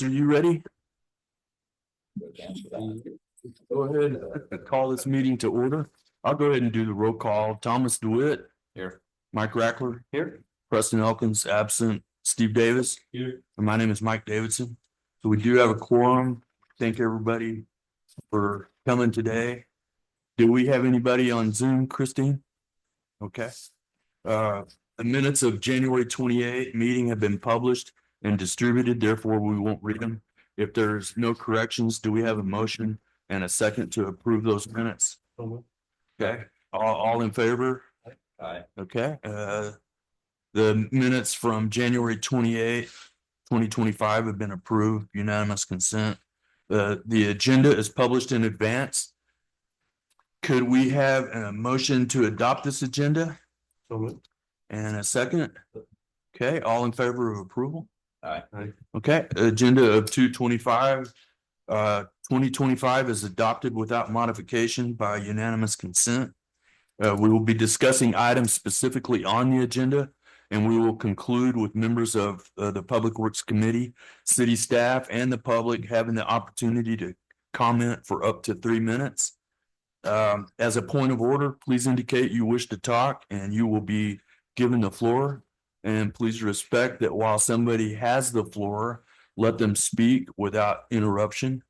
Fritz, are you ready? Go ahead and call this meeting to order. I'll go ahead and do the roll call. Thomas DeWitt. Here. Mike Rackler. Here. Preston Elkins, absent. Steve Davis. Here. And my name is Mike Davidson. So we do have a quorum. Thank everybody for coming today. Do we have anybody on Zoom, Christine? Okay. The minutes of January 28th meeting have been published and distributed, therefore we won't read them. If there's no corrections, do we have a motion and a second to approve those minutes? Okay, all in favor? Aye. Okay, the minutes from January 28th, 2025 have been approved, unanimous consent. The agenda is published in advance. Could we have a motion to adopt this agenda? And a second? Okay, all in favor of approval? Aye. Okay, agenda of 225, 2025 is adopted without modification by unanimous consent. We will be discussing items specifically on the agenda, and we will conclude with members of the Public Works Committee, city staff, and the public having the opportunity to comment for up to 3 minutes. As a point of order, please indicate you wish to talk and you will be given the floor. And please respect that while somebody has the floor, let them speak without interruption.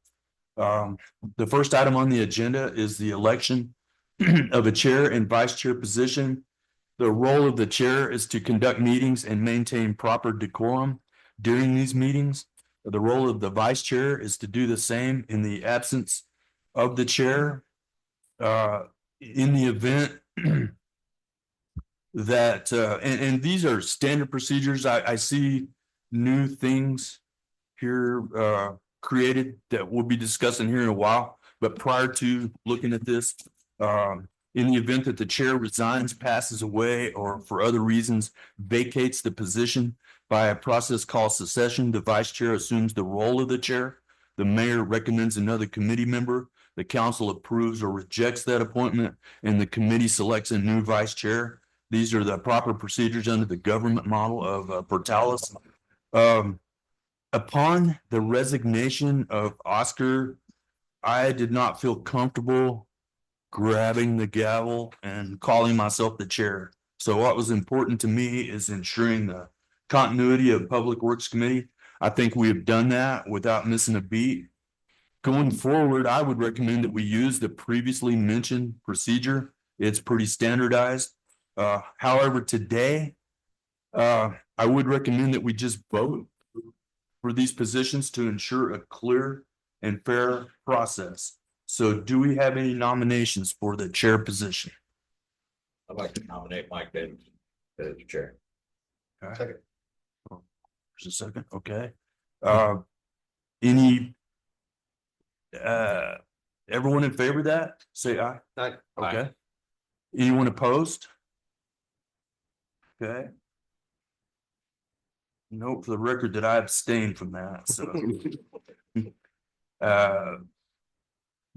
The first item on the agenda is the election of a chair and vice chair position. The role of the chair is to conduct meetings and maintain proper decorum during these meetings. The role of the vice chair is to do the same in the absence of the chair. In the event that, and these are standard procedures, I see new things here created that we'll be discussing here in a while. But prior to looking at this, in the event that the chair resigns, passes away, or for other reasons vacates the position by a process called succession, the vice chair assumes the role of the chair. The mayor recommends another committee member. The council approves or rejects that appointment, and the committee selects a new vice chair. These are the proper procedures under the government model of Portales. Upon the resignation of Oscar, I did not feel comfortable grabbing the gavel and calling myself the chair. So what was important to me is ensuring the continuity of Public Works Committee. I think we have done that without missing a beat. Going forward, I would recommend that we use the previously mentioned procedure. It's pretty standardized. However, today, I would recommend that we just vote for these positions to ensure a clear and fair process. So do we have any nominations for the chair position? I'd like to nominate Mike Davidson as the chair. Second. There's a second, okay. Any everyone in favor of that? Say aye. Aye. Okay. Anyone opposed? Okay. Note for the record that I abstained from that, so.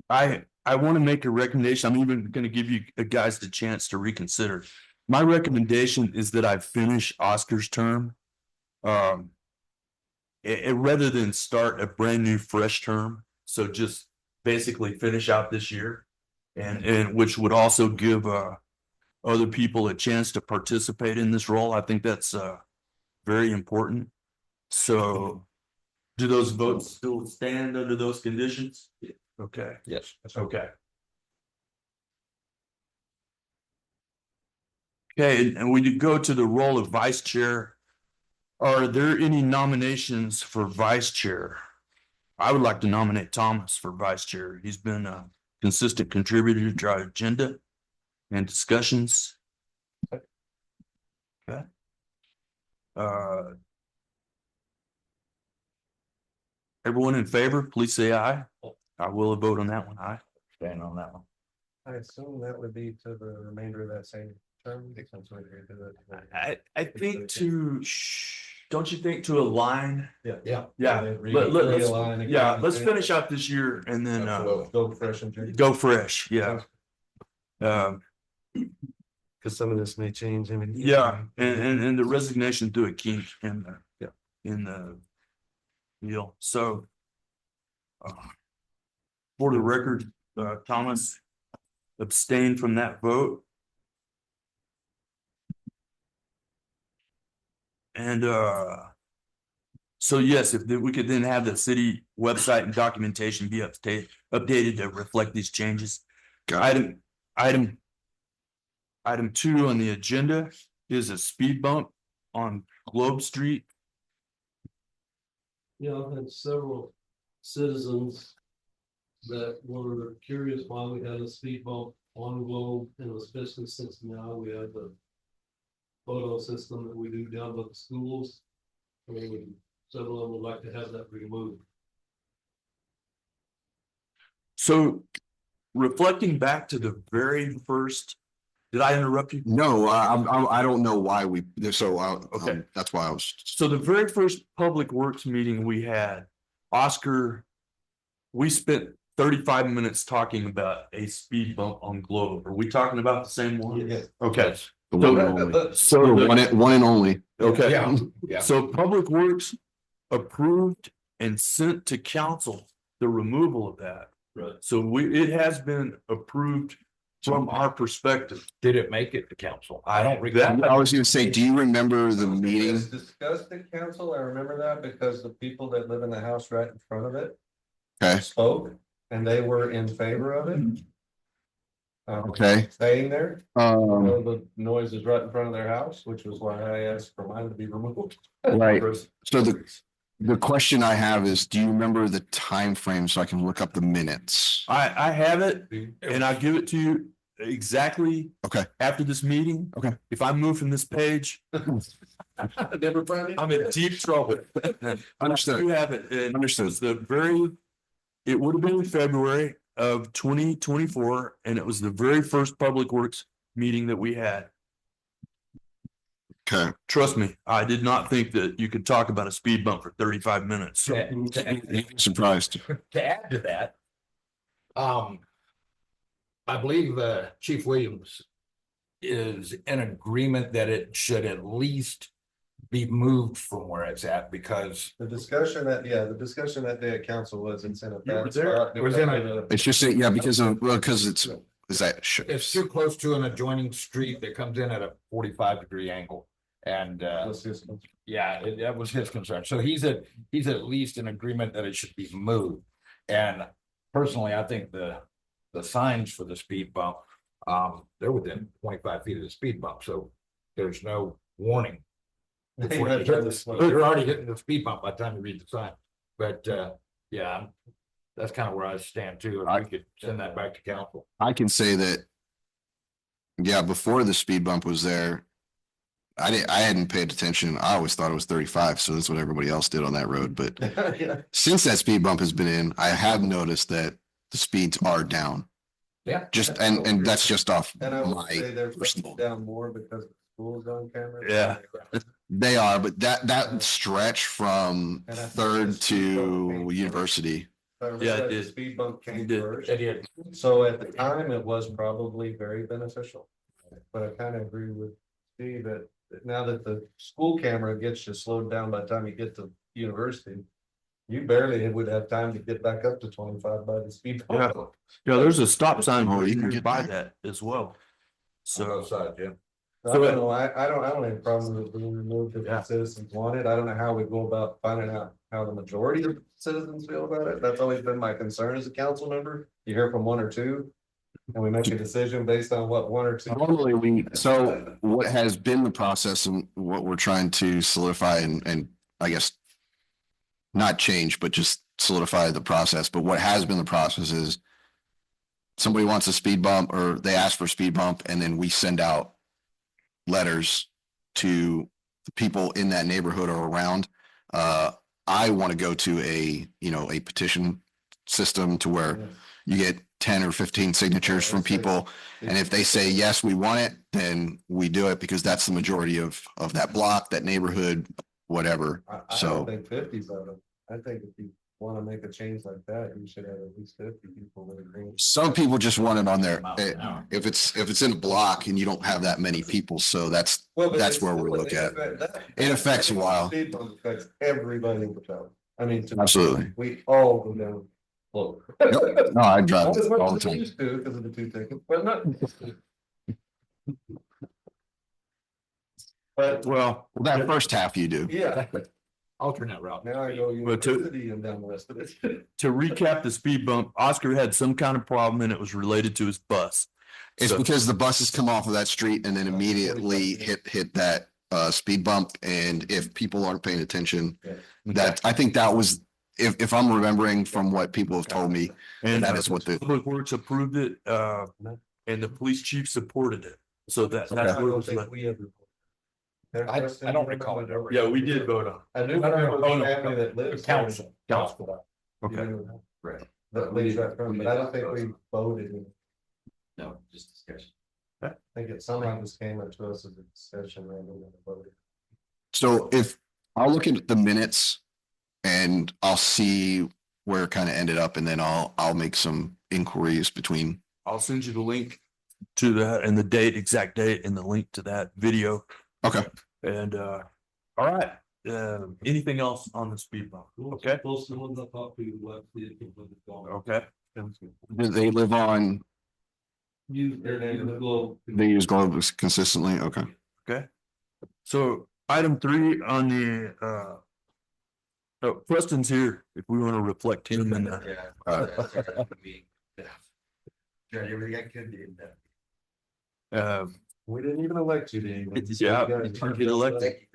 I want to make a recommendation. I'm even going to give you guys the chance to reconsider. My recommendation is that I finish Oscar's term. Rather than start a brand new fresh term. So just basically finish out this year and which would also give other people a chance to participate in this role. I think that's very important. So do those votes still stand under those conditions? Okay. Yes. Okay. Okay, and we go to the role of vice chair. Are there any nominations for vice chair? I would like to nominate Thomas for vice chair. He's been a consistent contributor to our agenda and discussions. Okay. Everyone in favor, please say aye. I will vote on that one. Aye. Stand on that one. I assume that would be to the remainder of that same term. I think don't you think to align? Yeah. Let's finish out this year and then Go fresh and go fresh. Yeah. Because some of this may change. I mean, Yeah, and the resignation through a kink in the deal. So for the record, Thomas abstained from that vote. And so yes, if we could then have the city website and documentation be updated to reflect these changes. Item 2 on the agenda is a speed bump on Globe Street. Yeah, I've had several citizens that were curious why we had a speed bump on Globe, and especially since now we have the photo system that we do down by the schools. Several of them would like to have that removed. So reflecting back to the very first, did I interrupt you? No, I don't know why Okay. That's why I was. So the very first Public Works meeting we had, Oscar, we spent 35 minutes talking about a speed bump on Globe. Are we talking about the same one? Yeah. Okay. The one and only. So One and only. okay. Yeah. So Public Works approved and sent to council the removal of that. Right. So it has been approved from our perspective. Did it make it to council? I don't recall. I was gonna say, do you remember the It was meeting? discussed at council. I remember that because the people that live in the house right in front of it Okay, spoke and they were in favor of it. okay. Staying there. The noise is right in front of their house, which was why I asked for mine to be removed. Right. So the question I have is, do you remember the time frame so I can look up the minutes? I have it and I'll give it to you exactly. Okay. After this meeting. Okay. If I move from this page, Never found it. I'm in deep trouble. Understood. You have it. And it Understood. was it would have been in February of 2024, and it was the very first Public Works meeting that we had. Okay. Trust me, I did not think that you could talk about a speed bump for 35 minutes. Surprised. To add to that, I believe Chief Williams is in agreement that it should at least be moved from where it's at, because The discussion that day at council was it's in a You were bad there. spot. It was in a- It's just, yeah, because it's, is that, it's too close to an adjoining street that comes in at a 45-degree angle. And Let's just- yeah, that was his concern. So he's at least in agreement that it should be moved. And personally, I think the signs for the speed bump, they're within 25 feet of the speed bump, so there's no warning. Before you hit you're already hitting the speed bump by the time you read the sign. But yeah, that's kind of where I stand too. If we could send that back to council. I can say that, yeah, before the speed bump was there, I hadn't paid attention. I always thought it was 35, so that's what everybody else did on that road. But Yeah. since that speed bump has been in, I have noticed that the speeds are down. Yeah. Just, and that's just off And I would say my they're personal. down more because the school's on camera. Yeah. They are, but that stretch from And I think Third the speed bump to came University. Yeah, it The did. speed bump It came did. first. It did. So at the time, it was probably very beneficial. But I kind of agree with Steve that now that the school camera gets you slowed down by the time you get to university, you barely would have time to get back up to 25 by the speed. Yeah. bump. Yeah, there's a stop sign Oh, where you you can can get buy that. that as well. So So both sides, yeah. I don't know, I don't have a problem with being removed if Yeah. the citizens want it. I don't know how we go about finding out how the majority of citizens feel about it. That's always been my concern as a council member. You hear from one or two. And we make a decision based on what one or two. Normally so what has been the process and what we're trying to solidify and I guess not change, but just solidify the process. But what has been the process is somebody wants a speed bump or they ask for a speed bump and then we send out letters to the people in that neighborhood or around. I want to go to a petition system to where you get 10 or 15 signatures from people. And if they say, yes, we want it, then we do it because that's the majority of that block, that neighborhood, whatever. I So- don't think 50's out of, I think if you want to make a change like that, you should have at least 50 people that agree. Some people just want it on there. Miles an hour. If it's in a block and you don't have that many people, so that's Well, but That's it's- where we look at. that- It affects a while. Speed bump affects everybody in the town. I mean, Absolutely. we all go down slow. Yep. No, I drive Not as much all the as we time. used to because of the two tickets, but not. But, Well, Well, that first half you do. yeah, Alternate route. now I go But to- university and down the rest of it. to recap the speed bump, Oscar had some kind of problem and it was related to his bus. It's So- because the buses come off of that street and then immediately hit that speed bump. And if people aren't paying attention, that, I think that was, if I'm remembering from what people have told me, And that is what the, Public Works approved it, and the police chief supported it. So that's I where it don't was think left. we ever. I don't recall it ever. Yeah, we did vote on. I knew No, no, no, the no, family that The lives. there. council. Council. Okay. Right. That lives right from, but I don't think we voted. No, just discussion. I think it somehow just came up to us as a discussion rather than a vote. so if I'll look at the minutes and I'll see where it kind of ended up and then I'll make some inquiries between. I'll send you the link to that and the date, exact date and the link to that video. Okay. And, all right, anything else on the speed bump? Okay, Post the ones I thought we left. okay. Do they live on, Use their name as well. they use Globus consistently? Okay. Okay. So item 3 on the, oh, Preston's here if we want to reflect him and, Got everything I could do. We didn't even elect you to. Yeah, you didn't get elected.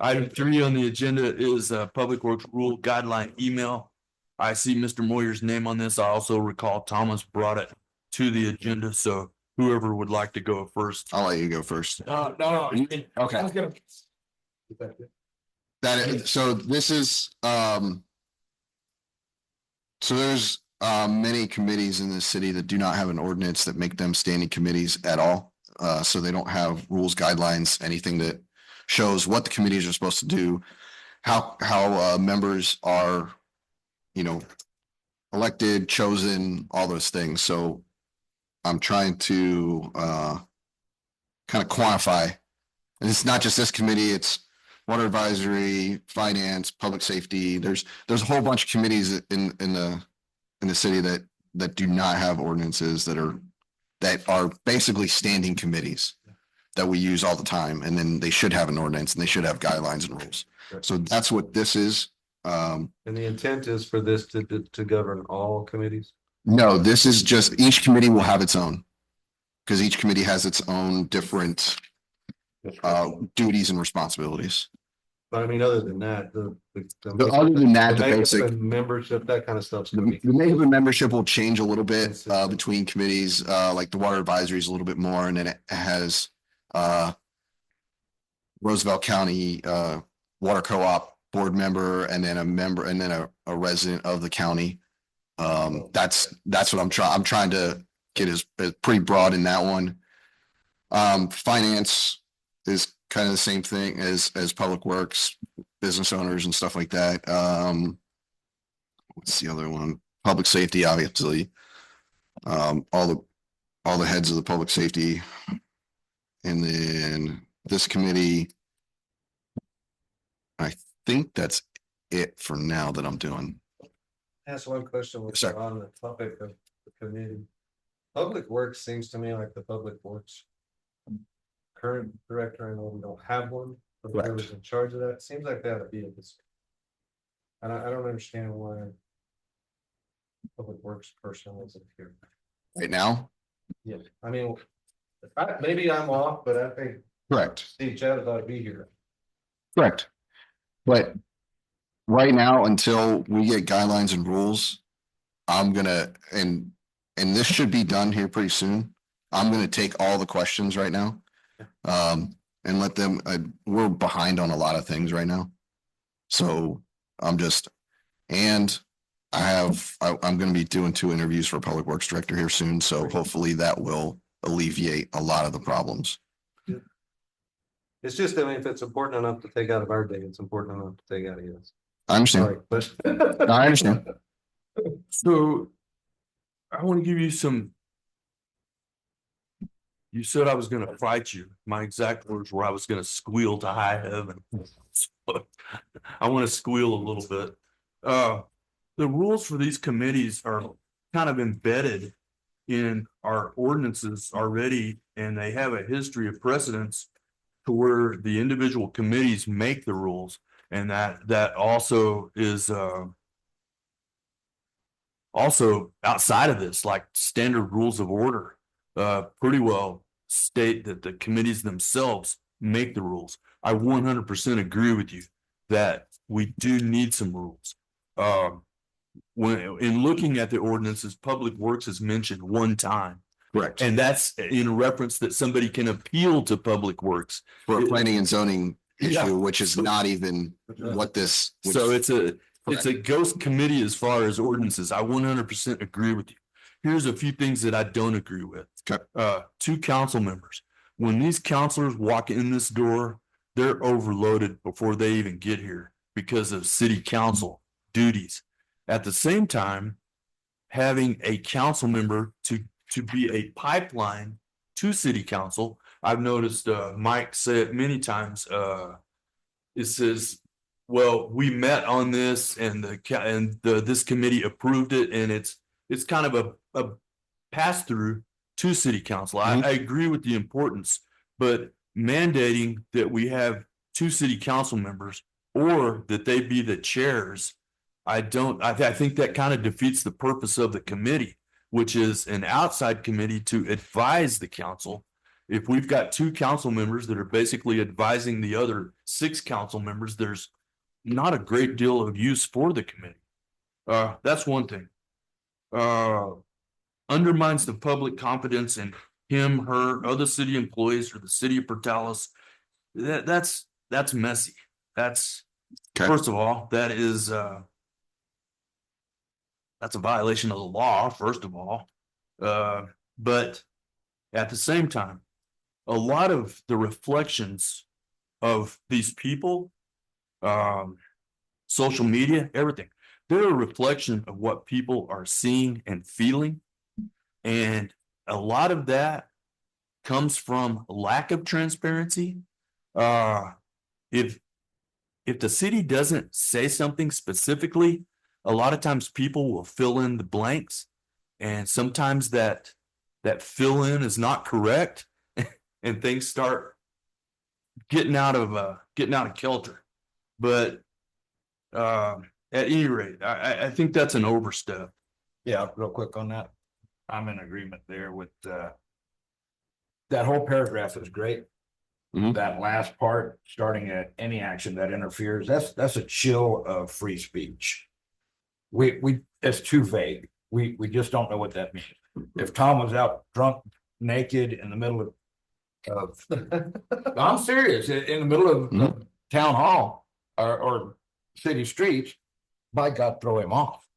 Item 3 on the agenda is Public Works Rule Guideline email. I see Mr. Moyer's name on this. I also recall Thomas brought it to the agenda, so whoever would like to go first. I'll let you go first. No. Okay. I was gonna. That is, so this is, so there's, many committees in the city that do not have an ordinance that make them standing committees at all. So they don't have rules, guidelines, anything that shows what the committees are supposed to do, how, members are, elected, chosen, all those things. So I'm trying to, kind of quantify, and it's not just this committee, it's water advisory, finance, public safety. There's a whole bunch of committees in the city that do not have ordinances that are basically standing committees that we use all the time. And then they should have an ordinance and they should have guidelines and rules. So that's what this is. And the intent is for this to govern all committees? No, this is just, each committee will have its own. Because each committee has its own different duties and responsibilities. But I mean, other than that, Other than that, the makeup basic. and membership, that kind of stuff. The makeup and membership will change a little bit between committees, like the water advisory is a little bit more, and then it has Roosevelt County Water Co-op board member, and then a member, and then a resident of the county. That's what I'm trying to get is pretty broad in that one. Finance is kind of the same thing as public works, business owners and stuff like that. What's the other one? Public safety, obviously. All the heads of the public safety. And then this committee. I think that's it for now that I'm doing. Ask one question which Yes, is sir. on the topic of the committee. Public Works seems to me like the Public Works current director, I know we don't have one, but whoever's in charge of that, seems like that would be a this. And I don't understand why Public Works person isn't here. Right now? Yeah, I mean, maybe I'm off, but I think Correct. Steve Chad ought to be here. Correct. But right now, until we get guidelines and rules, I'm gonna, and this should be done here pretty soon. I'm gonna take all the questions right now. And let them, we're behind on a lot of things right now. So I'm gonna be doing 2 interviews for Public Works Director here soon. So hopefully that will alleviate a lot of the problems. It's just, I mean, if it's important enough to take out of our day, it's important enough to take out of yours. I understand. Sorry, but. No, I understand. So I want to give you some You said I was gonna fight you. My exact words were I was gonna squeal to high heaven. I want to squeal a little bit. The rules for these committees are kind of embedded in our ordinances already, and they have a history of precedence to where the individual committees make the rules, and that also is also outside of this, like standard rules of order, pretty well state that the committees themselves make the rules. I 100% agree with you that we do need some rules. When in looking at the ordinances, Public Works is mentioned one time, Correct. and that's in reference that somebody can appeal to Public Works. For a planning and zoning Yeah. issue, which is not even what this. So it's a ghost committee as far as ordinances. I 100% agree with you. Here's a few things that I don't agree with. Okay. Two council members. When these counselors walk in this door, they're overloaded before they even get here because of city council duties. At the same time, having a council member to be a pipeline to city council, I've noticed Mike say it many times. It says, well, we met on this and this committee approved it, and it's kind of a pass through to city council. I agree with the importance, but mandating that we have two city council members or that they be the chairs, I think that kind of defeats the purpose of the committee, which is an outside committee to advise the council. If we've got two council members that are basically advising the other 6 council members, there's not a great deal of use for the committee. That's one thing. Undermines the public confidence in him, her, other city employees, or the city of Portales. That's messy. That's Okay. First of all, that's a violation of the law, first of all. But at the same time, a lot of the reflections of these people, social media, everything, they're a reflection of what people are seeing and feeling. And a lot of that comes from lack of transparency. If the city doesn't say something specifically, a lot of times people will fill in the blanks, and sometimes that fill in is not correct, and things start getting out of kilter. But at any rate, I think that's an overstep. Yeah, real quick on that. I'm in agreement there with that whole paragraph is great. Mhm. That last part, starting at any action that interferes, that's a chill of free speech. It's too vague. We just don't know what that means. If Tom was out drunk, naked in the middle of I'm serious, in the middle of Mhm. town hall or city streets, by God, throw him off.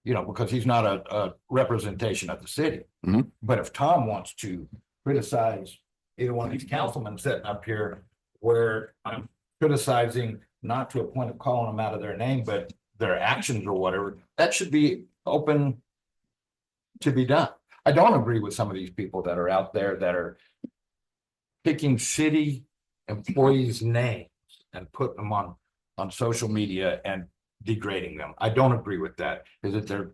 Because he's not a representation of the city. Mhm. But if Tom wants to criticize either one of these councilmen sitting up here, where I'm criticizing not to a point of calling them out of their name, but their actions or whatever, that should be open to be done. I don't agree with some of these people that are out there that are picking city employees' names and putting them on social media and degrading them. I don't agree with that. Is it their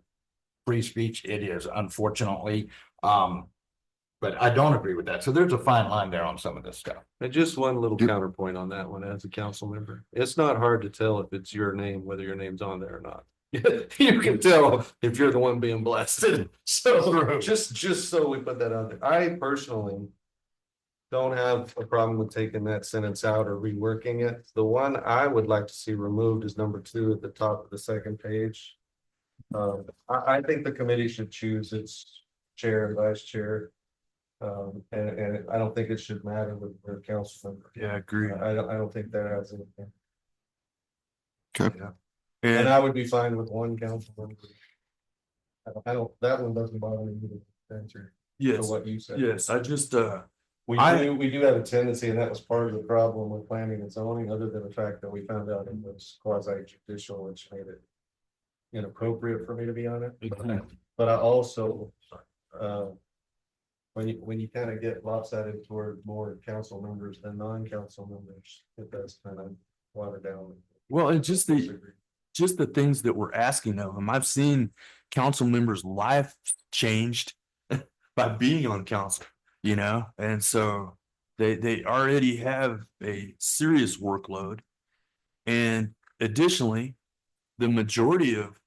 free speech? It is, unfortunately. But I don't agree with that. So there's a fine line there on some of this stuff. And just one little Do- counterpoint on that one as a council member. It's not hard to tell if it's your name, whether your name's on there or not. You can tell if you're the one being blasted. So just so we put that out there. I personally don't have a problem with taking that sentence out or reworking it. The one I would like to see removed is number 2 at the top of the second page. I think the committee should choose its chair and vice chair. And I don't think it should matter with the council member. Yeah, I agree. I don't think that has anything. Okay. And And I would be fine with one council member. That one doesn't bother me either. Answer to yes, what you said. yes, I just We I- do have a tendency, and that was part of the problem with planning and zoning, other than the fact that we found out it was quasi judicial, which made it inappropriate for me to be on it. But I also, when you kind of get lopsided toward more council members than non-council members, it does kind of water down. Well, and just the things that we're asking of them. I've seen council members' life changed by being on council, you know, and so they already have a serious workload. And additionally, the majority of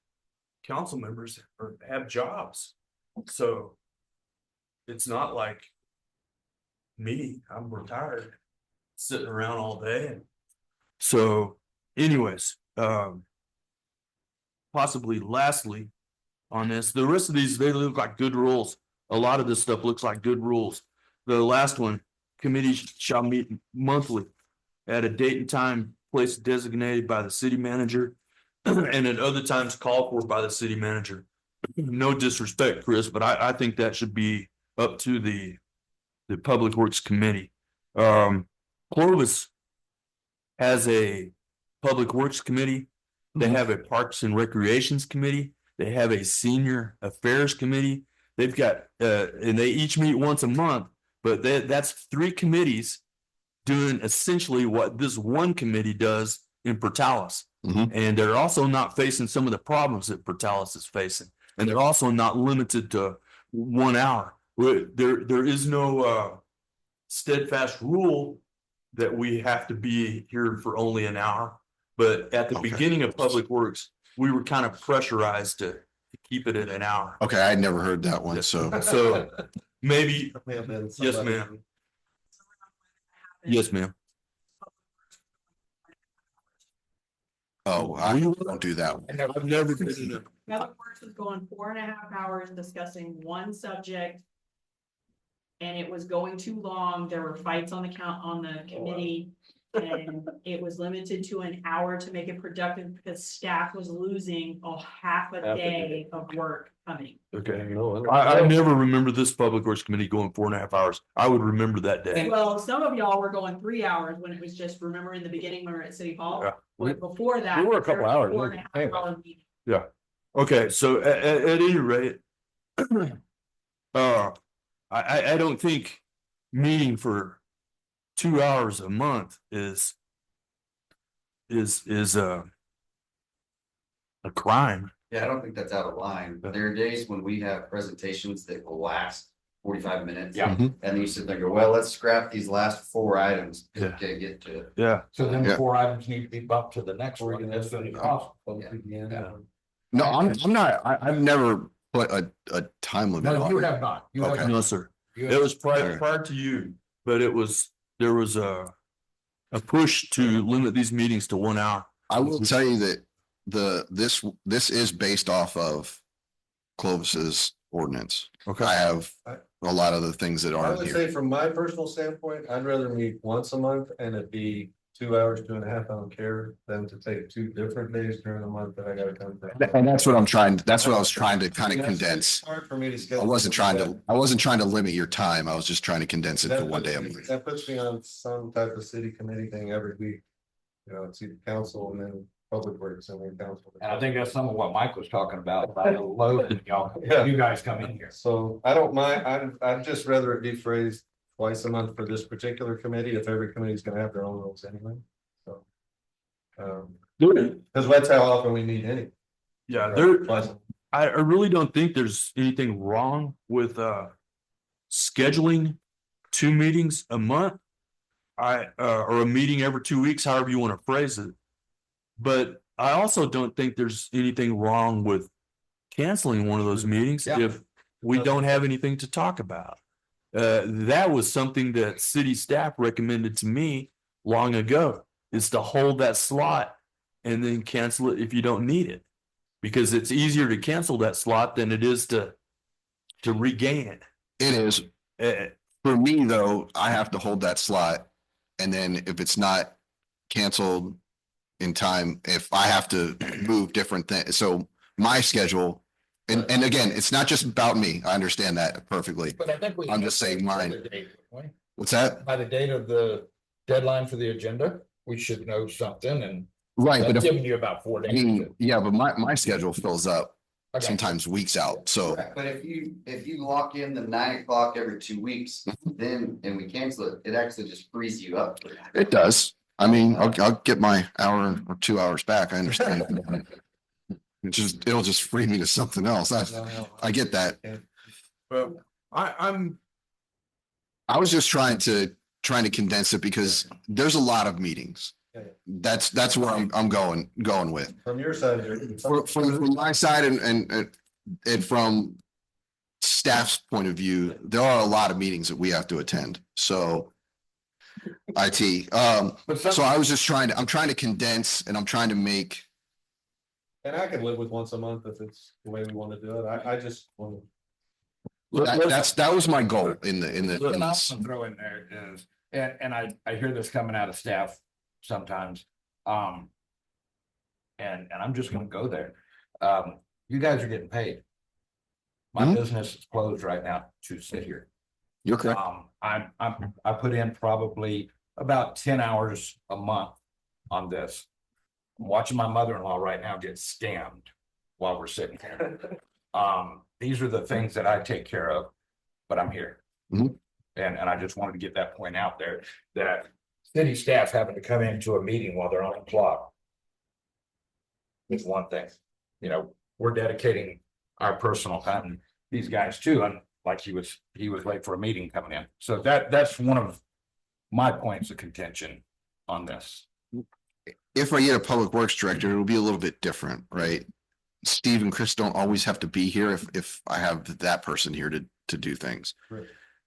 council members have jobs. So it's not like me, I'm retired, sitting around all day. So anyways, possibly lastly on this, the rest of these, they look like good rules. A lot of this stuff looks like good rules. The last one, committees shall meet monthly at a date and time, place designated by the city manager and at other times called for by the city manager. No disrespect, Chris, but I think that should be up to the Public Works Committee. Clovis has a Public Works Committee. They have a Parks and Recreations Committee. They have a Senior Affairs Committee. They've got, and they each meet once a month, but that's 3 committees doing essentially what this one committee does in Portales. Mhm. And they're also not facing some of the problems that Portales is facing. And they're also not limited to 1 hour. There is no steadfast rule that we have to be here for only an hour. But at the Okay. beginning of Public Works, we were kind of pressurized to keep it at an hour. Okay, I never heard that one, so. So maybe, May have been yes, somebody- ma'am. Yes, ma'am. Oh, I don't do that one. I've never been in a. Public Works was going 4.5 hours discussing one subject. And it was going too long. There were fights on the committee. And it was limited to an hour to make it productive because staff was losing a half a day of work coming. Okay. I never remember this Public Works Committee going 4.5 hours. I would remember that day. Well, some of y'all were going 3 hours when it was just, remember in the beginning when we were at City Hall? Yeah. But before that. we were a couple there was hours, 4.5 anyway. hour meeting. Okay, so at any rate, I don't think meeting for 2 hours a month is a crime. Yeah, I don't think that's out of line. There are days when we have presentations that will last 45 minutes. Yeah. Mhm. And then you sit there and go, well, let's scrap these last 4 items Yeah. to get to it. Yeah. So then the Yeah. 4 items need to be bumped to the next one. And that's gonna cost. Yeah. No, I'm not, I've never put a time limit No, you on it. have not. You have Okay. not. No, sir. You It have- was prior to you, but there was a push to limit these meetings to 1 hour. I will tell you that this is based off of Clovis's ordinance. Okay. I have a lot of the things that I aren't would here. say from my personal standpoint, I'd rather meet once a month and it be 2 hours, 2.5, I don't care, than to take 2 different days during the month that I gotta come back. And that's what I was trying to kind of condense. It's hard for me to I schedule. wasn't trying to limit your time. I was just trying to condense it to one day a week. That puts me on some type of city committee thing every week. You know, it's either council and then Public Works and then council. And I think that's some of what Mike was talking about the load that Yeah. you guys come in here. So I don't mind, I'd just rather it be phrased twice a month for this particular committee, if every committee is gonna have their own rules anyway, so. Cause that's how often we meet anyway. Yeah, Twice. I really don't think there's anything wrong with scheduling 2 meetings a month. Or a meeting every 2 weeks, however you want to phrase it. But I also don't think there's anything wrong with canceling one of those meetings Yeah. if we don't have anything to talk about. That was something that city staff recommended to me long ago, is to hold that slot and then cancel it if you don't need it. Because it's easier to cancel that slot than it is to regain it. It is. For me, though, I have to hold that slot. And then if it's not canceled in time, if I have to move different things, so my schedule, and again, it's not just about me. I understand that perfectly. But I think we. I'm just saying mine. By the date, wouldn't What's that? we? By the date of the deadline for the agenda, we should know something and Right, but that's if, giving you about 4 I days. mean, yeah, but my schedule fills up sometimes weeks out. So But if you lock in the 9 o'clock every 2 weeks, then, and we cancel it, it actually just frees you up. it does. I mean, I'll get my hour or 2 hours back. I understand. It'll just free me to something else. I get that. Well, I'm, I was just trying to condense it because there's a lot of meetings. That's where I'm going with. From your side. From my side and from staff's point of view, there are a lot of meetings that we have to attend. So IT, so I was just I'm trying to condense and I'm trying to make. And I can live with once a month if it's the way we want to do it. I just want That was my goal in What this. I'm gonna throw in there is, and I hear this coming out of staff sometimes, and I'm just gonna go there. You guys are getting paid. My Mhm. business is closed right now to sit here. You're correct. I put in probably about 10 hours a month on this. I'm watching my mother-in-law right now get scammed while we're sitting here. These are the things that I take care of, but I'm here. Mhm. And I just wanted to get that point out there, that city staff having to come into a meeting while they're on the clock is one thing. You know, we're dedicating our personal time, these guys too, and like he was late for a meeting coming in. So that's one of my points of contention on this. If I get a public works director, it'll be a little bit different, right? Steve and Chris don't always have to be here if I have that person here to do things.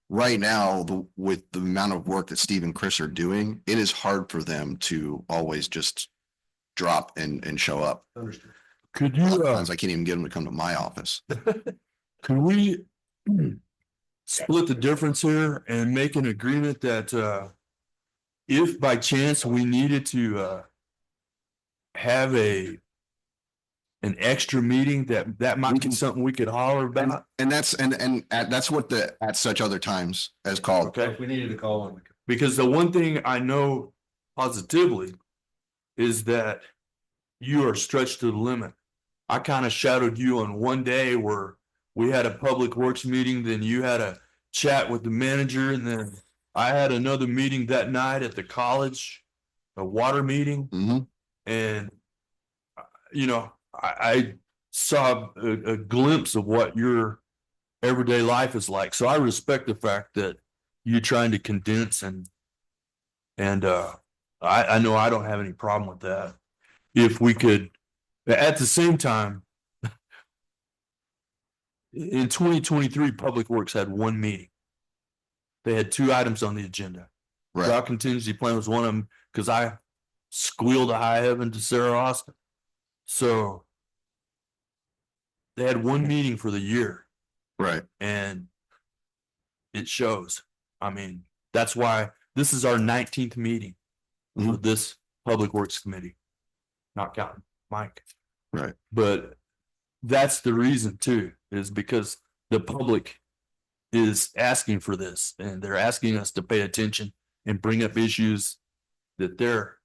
Right now, with the amount of work that Steve and Chris are doing, it is hard for them to always just drop and show up. Understood. could A lot you, of times I can't even get them to come to my office. could we split the difference here and make an agreement that, if by chance we needed to, have an extra meeting that might be something we could holler about? And that's what the at such other times is called. Okay. If we needed to call one. Because the one thing I know positively is that you are stretched to the limit. I kind of shadowed you on one day where we had a public works meeting, then you had a chat with the manager, and then I had another meeting that night at the college, a water meeting, Mhm. and you know, I saw a glimpse of what your everyday life is like. So I respect the fact that you're trying to condense and I know I don't have any problem with that. If we could, at the same time, in 2023, Public Works had one meeting. They had 2 items on the agenda. Right. Drought contingency plan was one of them because I squealed a high heaven to Sarah Austin. So they had one meeting for the year. Right. And it shows. I mean, that's why this is our 19th meeting for this Public Works Committee, not counting Mike. Right. But that's the reason too, is because the public is asking for this and they're asking us to pay attention and bring up issues that they're,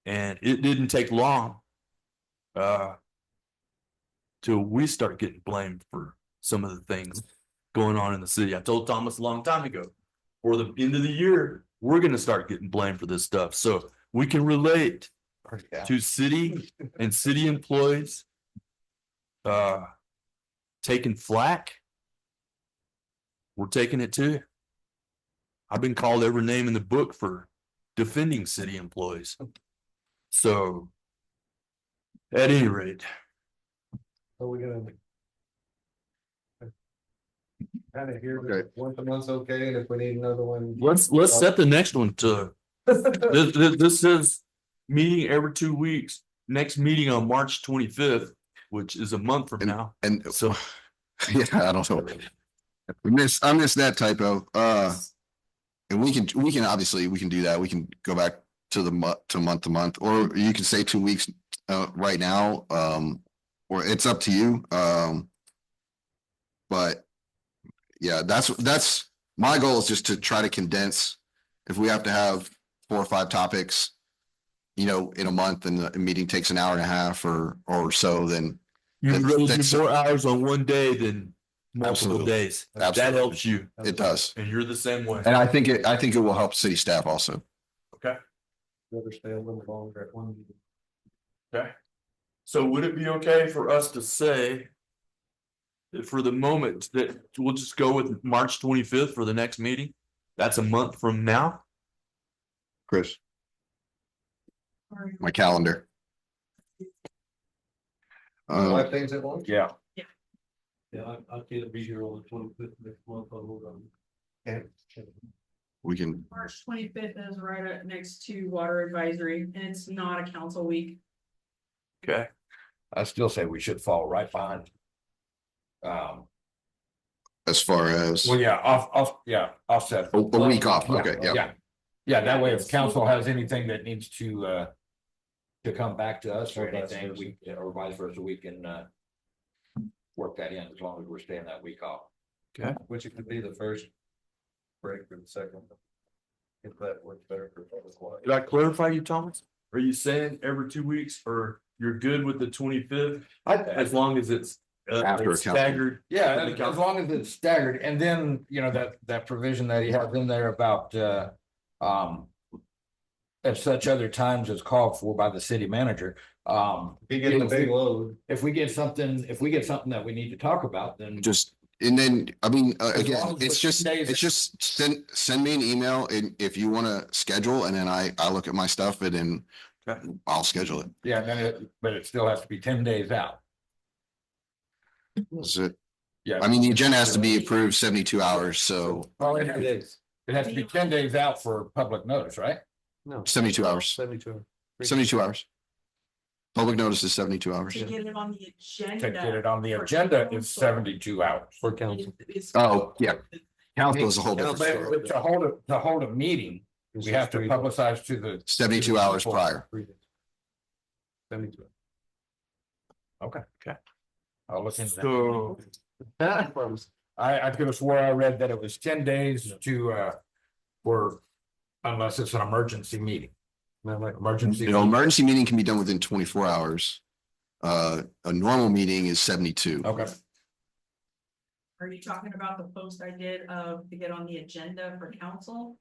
and it didn't take long till we start getting blamed for some of the things going on in the city. I told Thomas a long time ago, for the end of the year, we're going to start getting blamed for this stuff. So we can relate to city and city employees taking flack. We're taking it too. I've been called every name in the book for defending city employees. So at any rate, Are we gonna? Kind of hear Okay. that once a month's okay, and if we need another one. let's set the next one to this is meeting every 2 weeks. Next meeting on March 25th, which is a month from now. And So yeah, I don't know. I missed that typo. And we can obviously we can do that. We can go back to the month to month, or you can say 2 weeks right now. Or it's up to you. But yeah, that's my goal is just to try to condense. If we have to have 4 or 5 topics, in a month, and the meeting takes an hour and a half or so, then You'd rather That's- do more hours on one day than multiple Absolutely. days. That Absolutely. helps you, It does. and you're the same way. And I think it will help city staff also. Okay, Rather stay a little longer at one meeting. okay. So would it be okay for us to say that for the moment that we'll just go with March 25th for the next meeting? That's a month from now. Chris, my calendar. Five things at once? Yeah, Yeah, I can't be here on the 25th next month, I'll hold on. we can, March 25th is right up next to water advisory, and it's not a council week. Okay, I still say we should fall right behind. as far as, Well, yeah, offset. a week off, okay, yeah. Yeah, that way if council has anything that needs to come back to us or Or vice anything, versa. we, or vice versa, we can, work that in as long as we're staying that week off. Which it could be the first break or the second. If that works better for public life. did I clarify you, Thomas? Are you saying every 2 weeks, or you're good with the 25th as long as it's After a it's council. staggered? Yeah, With the as council. long as it's staggered, and then, you know, that provision that he has in there about, at such other times as called for by the city manager, If you get the big load, if we get something that we need to talk about, then. Just, and then, I mean, As again, long as it's the 10 days- it's just send me an email and if you want to schedule and then I look at my stuff and then Okay. I'll schedule it. Yeah, but it still has to be 10 days out. Is it? Yeah. I mean, the agenda has to be approved 72 hours, so Well, it has to be 10 days out for public notice, right? no. 72 hours, 72. 72 hours. Public notice is 72 hours. To get it on the To agenda. get it on the for agenda is council. 72 hours. For council. It's- Oh, yeah. Council is a whole But different story. to hold a meeting, we have to publicize to the. 72 hours prior. 72. I'll look into that. So, I could have swore I read that it was 10 days to, for, unless it's an emergency meeting. Emergency. You know, emergency meeting can be done within 24 hours. A normal meeting is 72. Okay, Are you talking about the post I did of to get on the agenda for council?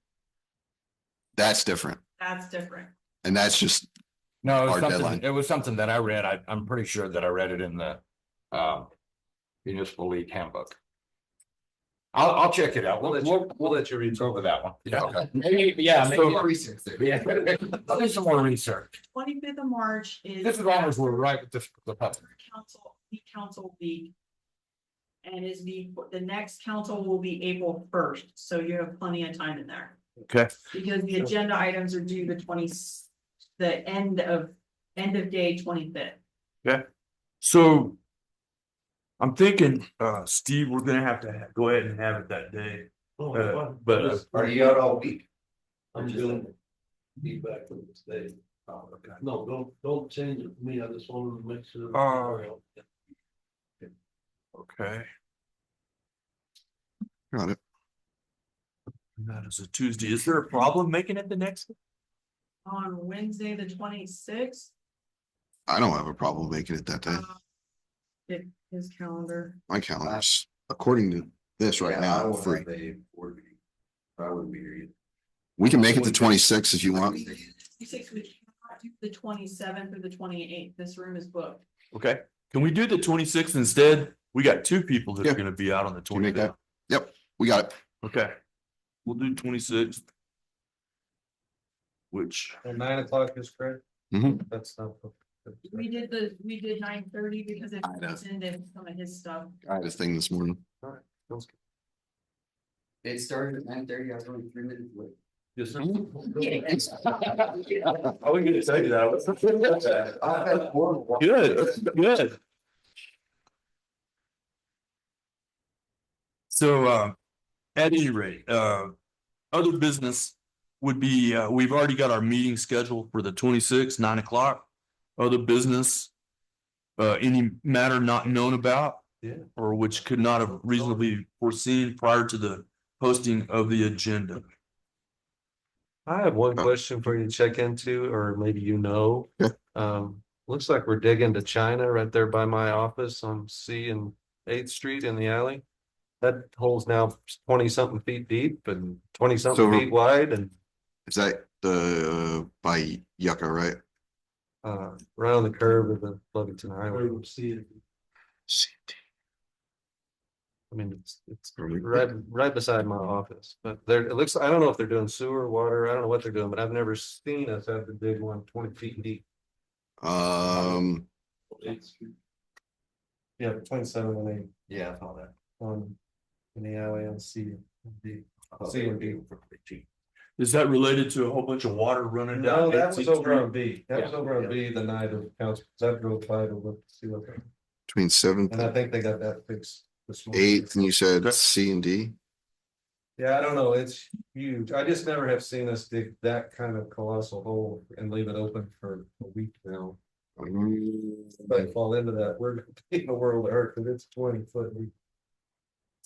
That's different. That's different. And that's just, no, Our deadline. it was something that I read. I'm pretty sure that I read it in the, municipal league handbook. I'll check it out. We'll let you read Go over that one. Yeah, okay. maybe, yeah, maybe. More research there. Yeah, I'll do some more research. 25th of March is. This is as long as we're right with this, the public. Council week. And is the next council will be April 1st, so you have plenty of time in there. okay, Because the agenda items are due the end of day 25th. so. I'm thinking, Steve, we're gonna have to go ahead and have it that day. But Are you out all week? I'm gonna be back from this day. No, don't change it for me, I just wanted to make sure. okay, Got it. that is a Tuesday. Is there a problem making it the next? On Wednesday, the 26th, I don't have a problem making it that day. his calendar. My calendar's, according to this right Yeah, I now, won't free. have a board meeting. I wouldn't be here either. We can make it the 26th if you want. 26th, we cannot do the 27th or the 28th. This room is booked. Okay, can we do the 26th instead? We got two people that Yeah. are gonna be out on the Can you make 25th. that? Yep, we got it. Okay, we'll do 26th. Which, And 9 o'clock is correct? Mhm. That's not. We did 9:30 because it I know. was in some of his stuff. I had a thing this morning. It started at 9:30. I was only 3 minutes late. Yes, I was gonna say that. I've had horrible. Good, good. So, at any rate, other business would be, we've already got our meeting scheduled for the 26th, 9 o'clock. Other business, any matter not known about. Yeah. Or which could not have reasonably foreseen prior to the posting of the agenda. I have one question for you to check into, or maybe you know. Yeah. Looks like we're digging to China right there by my office on C and 8th Street in the alley. That hole's now 20-something feet deep and 20-something So- feet wide and Is that the by Yucca, right? right on the curve of the Lovington Highway. We'll see it. I mean, it's right beside my office, but there, it looks, I don't know if they're doing sewer, water, I don't know what they're doing, but I've never seen us have to dig one 20 feet deep. Yeah, 27 and 8 Yeah, I saw that. in the alley on C and D. C and D. Is that related to a whole bunch of water running down? No, that was 18th over Street? on B. That was over on B the night of council, because I drove by to look, to see what, Between seventh and I and think they got that fixed this morning. eighth, and you said Okay. C and D? Yeah, I don't know, it's huge. I just never have seen us dig that kind of colossal hole and leave it open for a week now. If I fall into that, we're gonna be in a world of hurt, because it's 20 foot deep.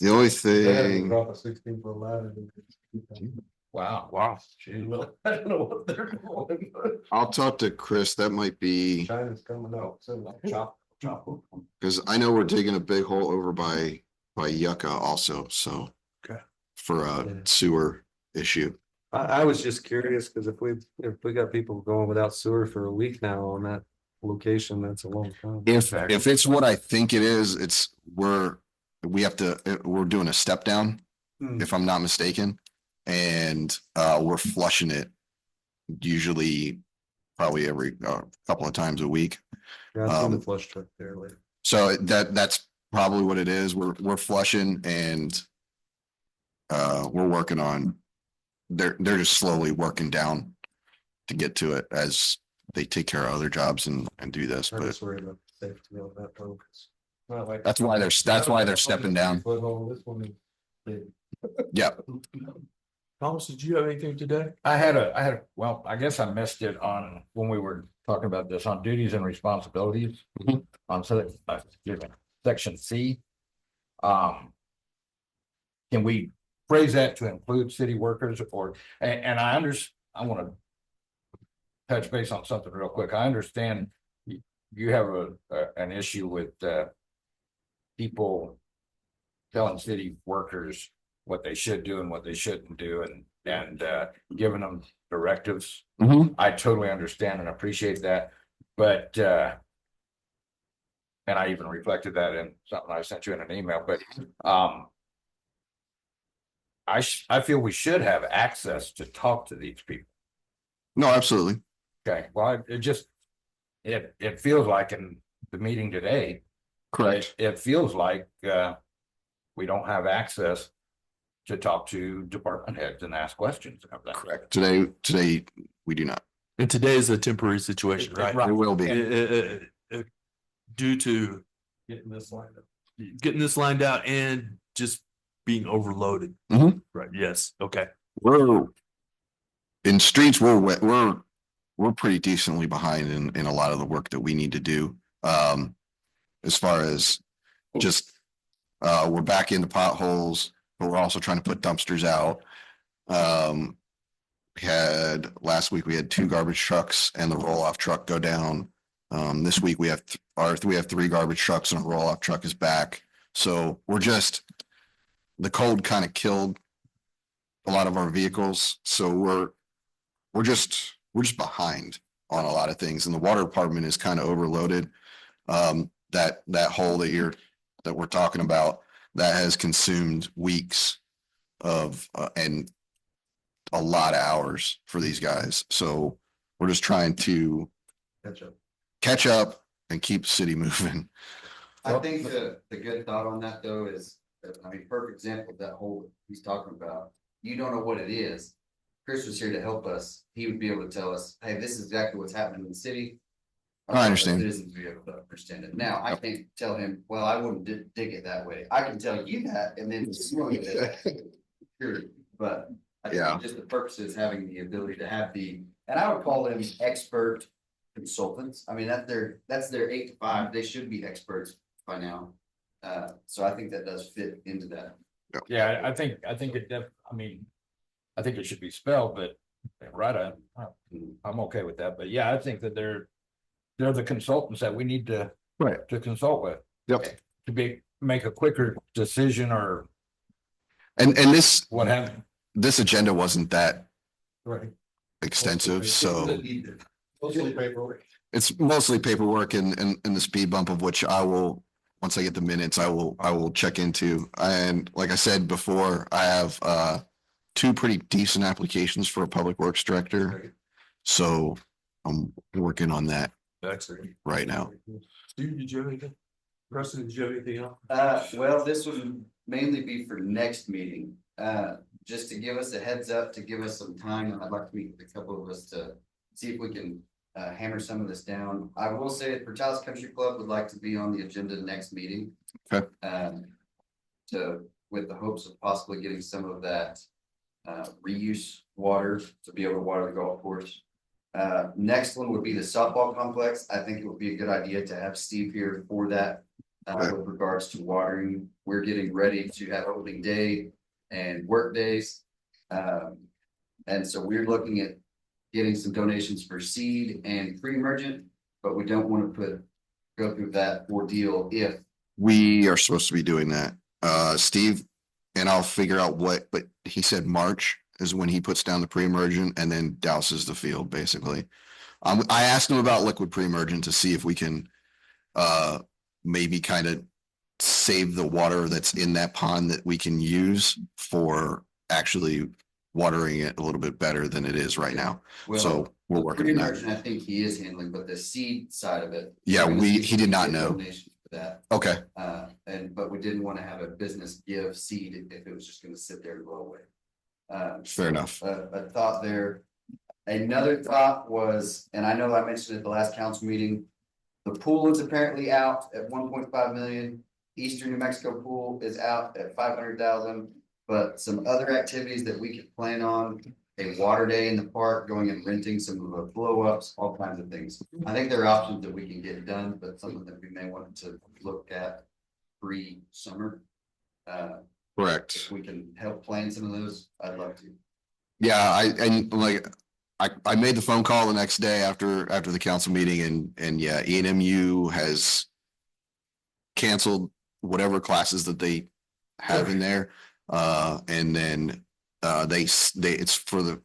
The only They had to thing, drop a 16-foot ladder. Wow. Wow. I don't know what they're doing, but I'll talk to Chris, that might be, China's coming out, so. Chop. because I know we're digging a big hole over by Yucca also, so. Okay. For Yeah. a sewer issue. I was just curious, because if we got people going without sewer for a week now on that location, that's a long time. If it's what I think it is, we're doing a step down, Hmm. if I'm not mistaken. And we're flushing it usually probably every couple of times a week. Yeah, I seen the flush truck there later. So that's probably what it is. We're flushing and we're working on, they're just slowly working down to get to it as they take care of other jobs and do this, I'm but just worried about safety on that one. 'Cause not like- that's why they're stepping down. Foothold, this one is big. Yeah. Thomas, did you have anything today? Well, I guess I missed it on, when we were talking about this, on duties and responsibilities. Mhm. On section C. Can we phrase that to include city workers or, and I wanna touch base on something real quick. I understand you have an issue with, people telling city workers what they should do and what they shouldn't do and giving them directives. Mhm. I totally understand and appreciate that, but and I even reflected that in something I sent you in an email, but I feel we should have access to talk to these people. No, absolutely. Okay, well, it feels like in the meeting today, Correct. it feels like we don't have access to talk to department heads and ask questions of them. Correct. Today, we do not. And today is a temporary situation, right? It will be. Due to Getting this lined up. getting this lined out and just being overloaded. Mhm. Right, yes, okay. We're in streets, we're pretty decently behind in a lot of the work that we need to do. As far as just, we're back into potholes, but we're also trying to put dumpsters out. Last week we had 2 garbage trucks and the roll-off truck go down. This week we have 3 garbage trucks and a roll-off truck is back. So the cold kind of killed a lot of our vehicles. So we're just behind on a lot of things, and the water department is kind of overloaded. That hole that we're talking about, that has consumed weeks of and a lot of hours for these guys. So we're just trying to catch up and keep the city moving. I think the good thought on that though is, I mean, perfect example of that whole he's talking about. You don't know what it is. Chris was here to help us. He would be able to tell us, hey, this is exactly what's happening in the city. I understand. Citizens will be able to understand it. Now, I can't tell him, well, I wouldn't dig it that way. I can tell you that and then. Period. But I Yeah. think just the purpose is having the ability to have and I would call them expert consultants. I mean, that's their 8 to 5. They should be experts by now. So I think that does fit into that. Yeah, I think I think it should be spelled, but right, I'm okay with that, but yeah, I think that they're the consultants that we need to. Right. To consult with. Yep. To make a quicker decision or And this, what have you. this agenda wasn't that Right. extensive, so Mostly paperwork. it's mostly paperwork and the speed bump of which I will, once I get the minutes, I will check into. And like I said before, I have two pretty decent applications for a public works director. So I'm working on that Excellent. right now. Steve, did you have anything? Preston, did you have anything else? Well, this would mainly be for next meeting, just to give us a heads up, to give us some time. I'd like to meet with a couple of us to see if we can hammer some of this down. I will say that Portales Country Club would like to be on the agenda next meeting. Okay. With the hopes of possibly getting some of that reuse water to be able to water the golf course. Next one would be the softball complex. I think it would be a good idea to have Steve here for that. With regards to watering, we're getting ready to have opening day and work days. And so we're looking at getting some donations for seed and pre-emergent, but we don't want to go through that ordeal if. We are supposed to be doing that. Steve, and I'll figure out what, but he said March is when he puts down the pre-emergent and then douses the field, basically. I asked him about liquid pre-emergent to see if we can maybe kind of save the water that's in that pond that we can use for actually watering it a little bit better than it is right now. Well, So we're working on that. pre-emergent, I think he is handling, but the seed side of it. Yeah, we're gonna see he if did we not can get know. donations for that. Okay, But we didn't want to have a business give seed if it was just gonna sit there and blow away. fair enough. A thought there. Another thought was, and I know I mentioned at the last council meeting, the pool is apparently out at 1.5 million. Eastern New Mexico pool is out at 500,000, but some other activities that we could plan on, a water day in the park, going and renting some of the blow ups, all kinds of things. I think there are options that we can get done, but something that we may want to look at pre-summer. Correct. If we can help plan some of those, I'd love to. Yeah, I made the phone call the next day after the council meeting and yeah, ENMU has canceled whatever classes that they have in there. And then they it's for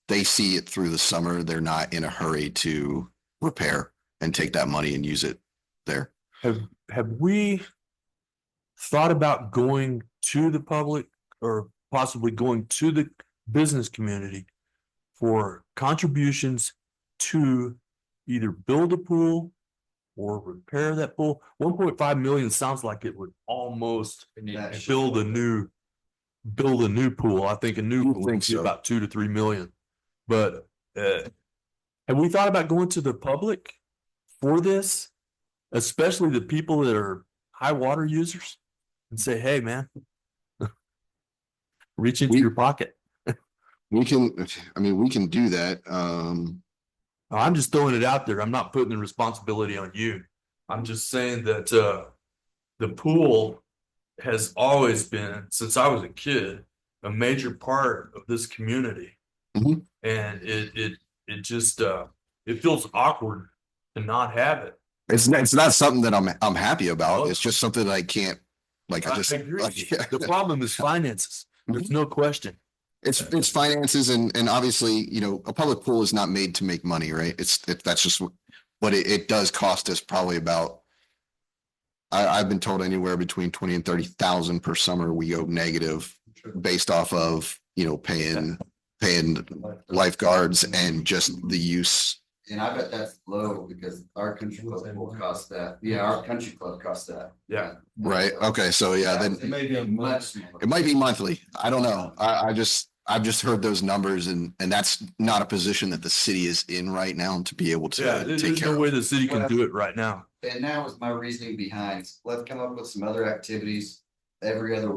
they see it through the summer. They're not in a hurry to repair and take that money and use it there. Have we thought about going to the public or possibly going to the business community for contributions to either build a pool or repair that pool? 1.5 million sounds like it would almost build a new pool. I think a new pool would think be so. about 2 to 3 million. But have we thought about going to the public for this, especially the people that are high water users, and say, hey, man, reach into your pocket? We can do that. I'm just throwing it out there. I'm not putting the responsibility on you. I'm just saying that the pool has always been, since I was a kid, a major part of this community. Mhm. And it just it feels awkward to not have it. It's not something that I'm happy about. It's just something that I can't, like, I just, agree. like, yeah. The problem is finances. There's no question. It's finances and obviously, a public pool is not made to make money, right? That's just what it does cost us probably about, I've been told anywhere between 20 and 30,000 per summer. We go negative based off of, paying lifeguards and just the use. And I bet that's low because our country club will cost that. Yeah, our country club costs that. Yeah. Right. Okay. So yeah, then It may be a much much. smaller. it might be monthly. I don't know. I've just heard those numbers and that's not a position that the city is in right now to be able Yeah, to there's take care no of. way the city can do it right now. And that was my reasoning behind, let's come up with some other activities. Every other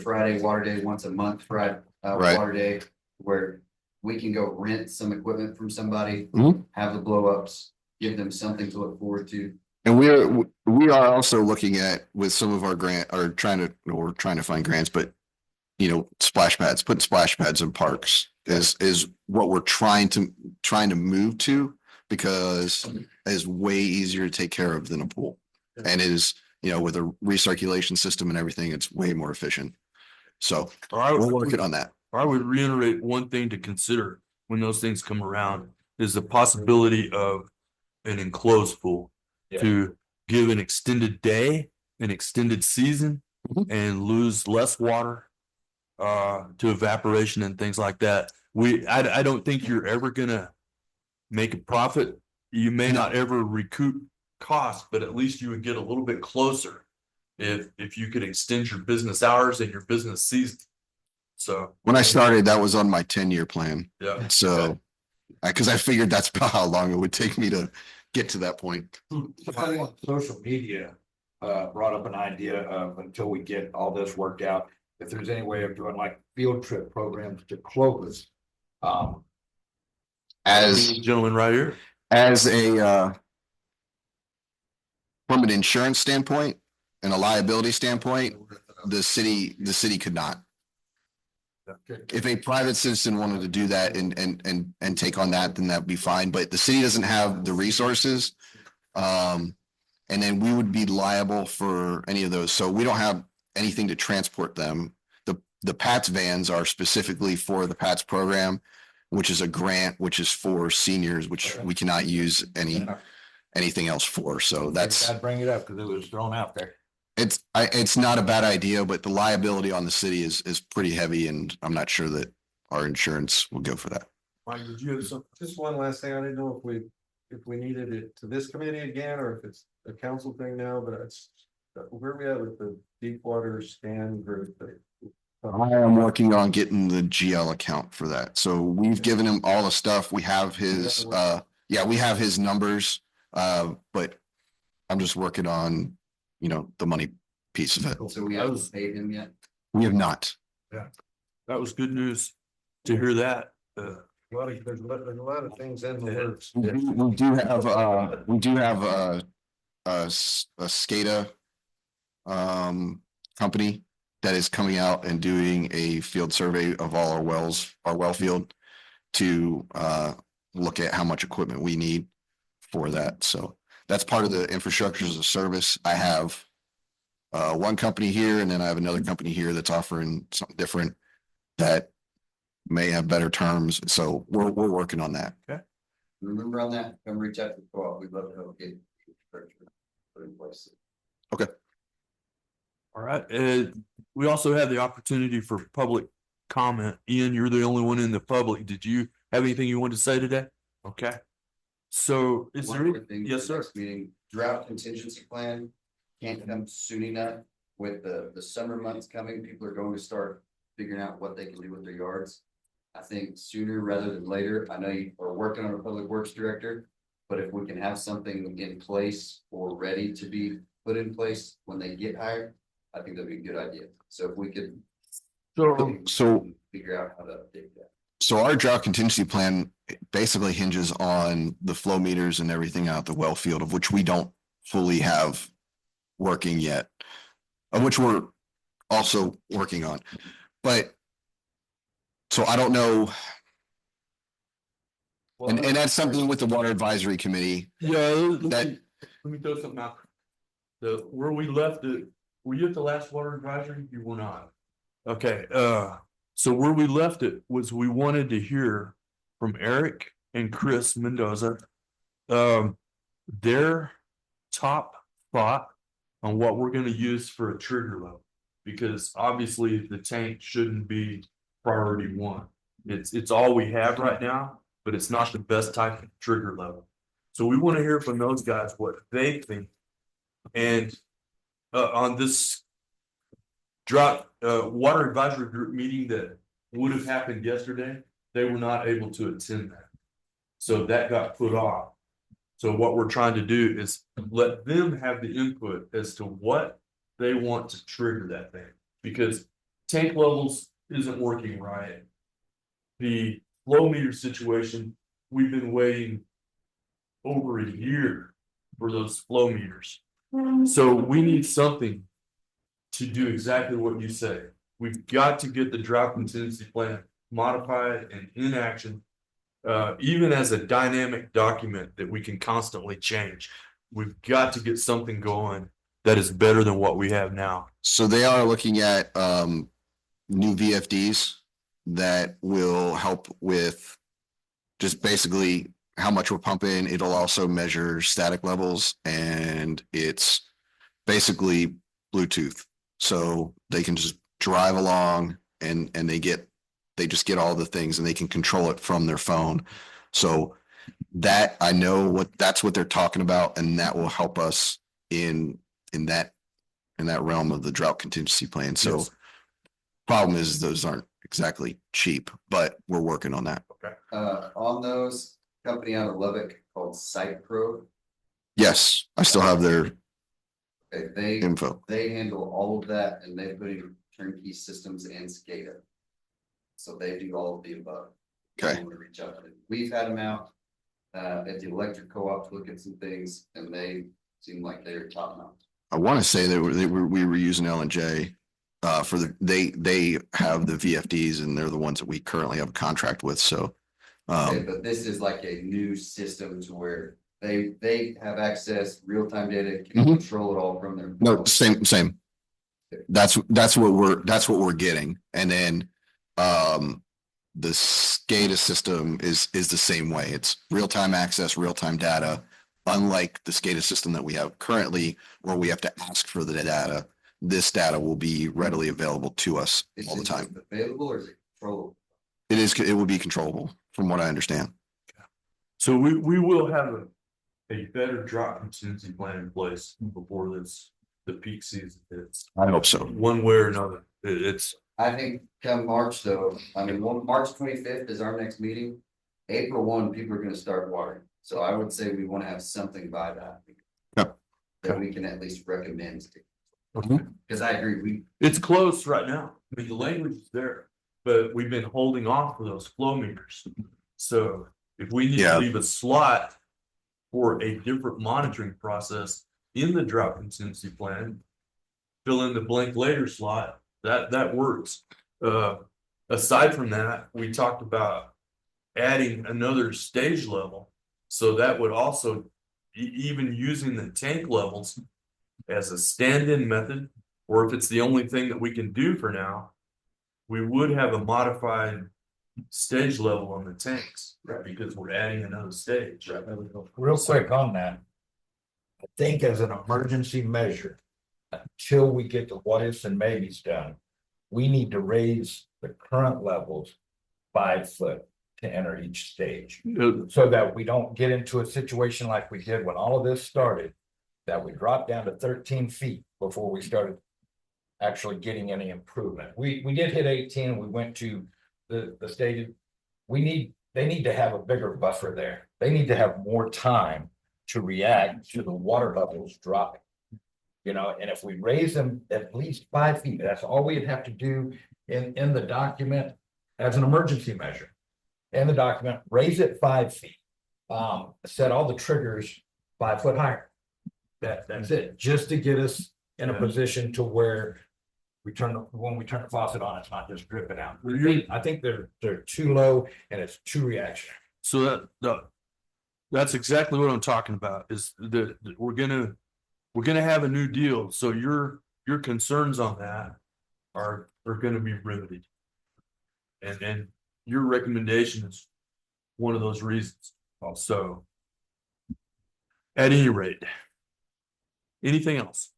Friday, water day, once a month, Friday, Right. water day, where we can go rent some equipment from somebody, Mhm. have the blow ups, give them something to look forward to. And we are also looking at with some of our we're trying to find grants, but splash pads, putting splash pads in parks is what we're trying to move to, because is way easier to take care of than a pool. And it is, you know, with a recirculation system and everything, it's way more efficient. So we're working on that. I would reiterate one thing to consider when those things come around is the possibility of an enclosed pool Yeah. to give an extended day, an extended season, Mhm. and lose less water to evaporation and things like that. I don't think you're ever gonna make a profit. You may not ever recoup costs, but at least you would get a little bit closer if you could extend your business hours and your business season. So, When I started, that was on my 10-year plan. yeah. So, because I figured that's about how long it would take me to get to that point. Somebody on social media brought up an idea of, until we get all this worked out, if there's any way of doing like field trip programs to Clovis. As Gentleman right here. as a from an insurance standpoint and a liability standpoint, the city could not. If a private citizen wanted to do that and take on that, then that'd be fine, but the city doesn't have the resources. And then we would be liable for any of those. So we don't have anything to transport them. The PATS vans are specifically for the PATS program, which is a grant, which is for seniors, which we cannot use anything else for. So that's, I'd bring it up because it was thrown out there. it's not a bad idea, but the liability on the city is pretty heavy, and I'm not sure that our insurance will go for that. Mike, did you have something? Just one last thing, I didn't know if we needed it to this committee again, or if it's a council thing now, but it's. Where are we at with the Deepwater scan group? I am working on getting the GL account for that. So we've given him all the stuff. We have his, we have his numbers. But I'm just working on, you know, the money piece of it. So we haven't paid him yet. We have not. That was good news to hear that. There's a lot of things in the works. We do have a SCADA company that is coming out and doing a field survey of all our wells, our well field, to look at how much equipment we need for that. So that's part of the infrastructure as a service. I have one company here, and then I have another company here that's offering something different that may have better terms. So we're working on that. Remember on that, come reach out to the co-op. We'd love to help get infrastructure put in place. All right, we also have the opportunity for public comment. Ian, you're the only one in the public. Did you have anything you wanted to say today? Okay. So is One there, more thing for yes, the sir. next Meeting, drought contingency plan can't come soon enough. With the summer months coming, people are going to start figuring out what they can do with their yards. I think sooner rather than later. I know you are working on a public works director, but if we can have something in place or ready to be put in place when they get hired, I think that'd be a good idea. So if we could So figure out how to update that. So our drought contingency plan basically hinges on the flow meters and everything out the well field, of which we don't fully have working yet, of which we're also working on. But so I don't know. And that's something with the water advisory committee. Yeah, That- let me throw something out. Where we left it, were you at the last water advisory? You were not. Okay, so where we left it was we wanted to hear from Eric and Chris Mendoza. Their top thought on what we're gonna use for a trigger level. Because obviously the tank shouldn't be priority one. It's all we have right now, but it's not the best type of trigger level. So we want to hear from those guys what they think. And on this drought water advisory group meeting that would have happened yesterday, they were not able to attend that. So that got put off. So what we're trying to do is let them have the input as to what they want to trigger that thing. Because tank levels isn't working right. The flow meter situation, we've been waiting over a year for those flow meters. So we need something to do exactly what you say. We've got to get the drought contingency plan modified and in action. even as a dynamic document that we can constantly change. We've got to get something going that is better than what we have now. So they are looking at new VFDs that will help with just basically how much we're pumping. It'll also measure static levels, and it's basically Bluetooth. So they can just drive along and they just get all the things, and they can control it from their phone. So that I know that's what they're talking about, and that will help us in that realm of the drought contingency plan. So Yes. problem is those aren't exactly cheap, but we're working on that. On those, company out of Lubbock called Site Pro, Yes, I still have their they info. they handle all of that and they put in turnkey systems and SCADA. So they do all of the above. Okay. You wanna reach out to them. We've had them out at the electric co-op to look at some things and they seem like they're top notch. I want to say we were using L&J for they have the VFDs, and they're the ones that we currently have a contract with. So Okay, but this is like a new system to where they have access, real-time data, can Mhm. control it all from their. no, same. That's what we're getting. And then the SCADA system is the same way. It's real-time access, real-time data. Unlike the SCADA system that we have currently, where we have to ask for the data, this data will be readily available to us Is all the it time. available or is it controllable? It will be controllable from what I understand. So we will have a better drought contingency plan in place before the peak season hits. I hope so. One way or another, it's, I think come March though, I mean, March 25th is our next meeting. April 1, people are gonna start watering, so I would say we wanna have something by that. Yep. That we can at least recommend, okay. cause I agree, It's close right now. I mean, the language is there, but we've been holding off for those flow meters. So if we need Yeah. to leave a slot for a different monitoring process in the drought contingency plan, fill in the blank later slot, that works. Aside from that, we talked about adding another stage level. So that would also even using the tank levels as a stand-in method, or if it's the only thing that we can do for now, we would have a modified stage level on the tanks, right? Because we're adding another stage. Real quick on that. I think as an emergency measure, until we get the what ifs and maybes done, we need to raise the current levels 5 foot to enter each stage. So that we don't get into a situation like we did when all of this started, that we dropped down to 13 feet before we started actually getting any improvement. We did hit 18 and we went to the stage. They need to have a bigger buffer there. They need to have more time to react to the water levels dropping. And if we raise them at least 5 feet, that's all we'd have to do in the document as an emergency measure. In the document, raise it 5 feet. Set all the triggers 5 foot higher. That's it, just to get us in a position to where when we turn the faucet on, it's not just dripping out. I think they're too low and it's too reactionary. So that's exactly what I'm talking about, is that we're gonna have a new deal. So your concerns on that are gonna be remedied. And your recommendation is one of those reasons. So at any rate, anything else?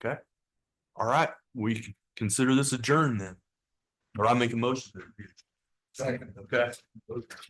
Okay. All right, we consider this adjourned then. Or I make a motion. Second. Okay.